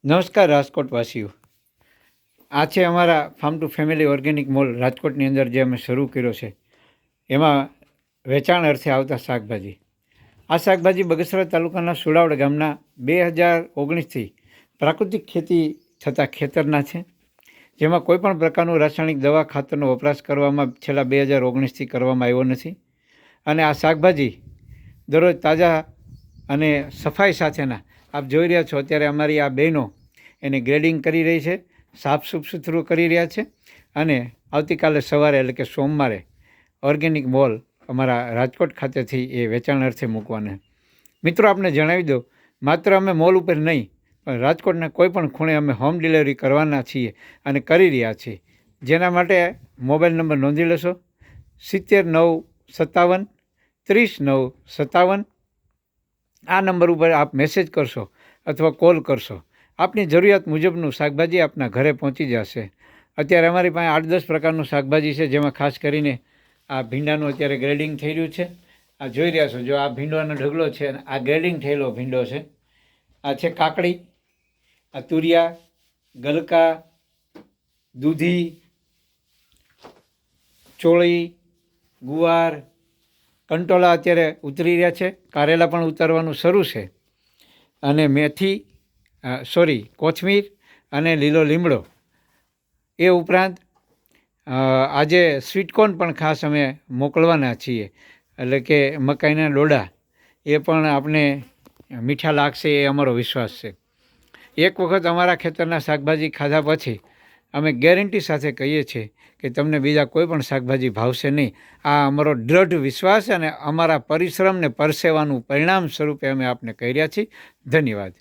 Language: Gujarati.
નમસ્કાર રાજકોટવાસીઓ. આ છે અમારા farm two family organic mall રાજકોટની અંદર જે અમે શરૂ કર્યો છે. એમાં વેચાણ અર્થે આવતા શાકભાજી. આ શાકભાજી બગસરા તાલુકાના સુડાવડ ગામના 2019થી પ્રાકૃતિક ખેતી થતા ખેતરના છે, જેમાં કોઈપણ પ્રકારનું રાસાયણિક દવા ખાતરનો વપરાશ કરવામાં છેલ્લા 2019થી કરવામાં આવ્યો નથી. અને આ શાકભાજી દરરોજ તાજા અને સફાઈ સાથેના આપ જોઈ રહ્યા છો. અત્યારે અમારી આ બહેનો એને ગ્રેડિંગ કરી રહી છે, સાફ સુથરું કરી રહ્યા છે. અને આવતીકાલે સવારે એટલે કે સોમવારે ઓર્ગેનિક મોલ અમારા રાજકોટ ખાતેથી એ વેચાણ અર્થે મૂકવાના. મિત્રો, આપને જણાવી દો, માત્ર અમે મોલ ઉપર નહીં પણ રાજકોટના કોઈ પણ ખૂણે અમે હોમ ડિલિવરી કરવાના છીએ અને કરી રહ્યા છીએ. જેના માટે મોબાઈલ નંબર નોંધી લેશો: 7957 30 9 57. આ નંબર ઉપર આપ મેસેજ કરશો અથવા કોલ કરશો. આપની જરૂરિયાત મુજબનું શાકભાજી આપના ઘરે પહોંચી જશે. અત્યારે અમારી પાસે 8-10 પ્રકારનું શાકભાજી છે, જેમાં ખાસ કરીને આ ભીંડાનું અત્યારે ગ્રેડિંગ થઈ રહ્યું છે. આ જોઈ રહ્યા છો, જો આ ભીંડાનો ઢગલો છે, આ ગ્રેડિંગ થયેલો ભીંડો છે. આ છે કાકડી, આ તુરિયા, ગલકા, દૂધી, ચોળી, ગુવાર, કંટોલા અત્યારે ઉતરી રહ્યા છે. કારેલા પણ ઉતારવાનું શરૂ છે. અને મેથી, કોથમીર અને લીલો લીમડો. એ ઉપરાંત આજે સ્વીટકોર્ન પણ ખાસ અમે મોકલવાના છીએ, એટલે કે મકાઈના ડોડા. એ પણ આપણે મીઠા લાગશે એ અમારો વિશ્વાસ છે. એક વખત અમારા ખેતરના શાકભાજી ખાધા પછી અમે ગેરંટી સાથે કહીએ છીએ કે તમને બીજા કોઈ પણ શાકભાજી ભાવશે નહીં. આ અમારો દૃઢ વિશ્વાસ અને અમારા પરિશ્રમને પરસેવાનું પરિણામ સ્વરૂપે અમે આપને કહી રહ્યા છીએ. ધન્યવાદ.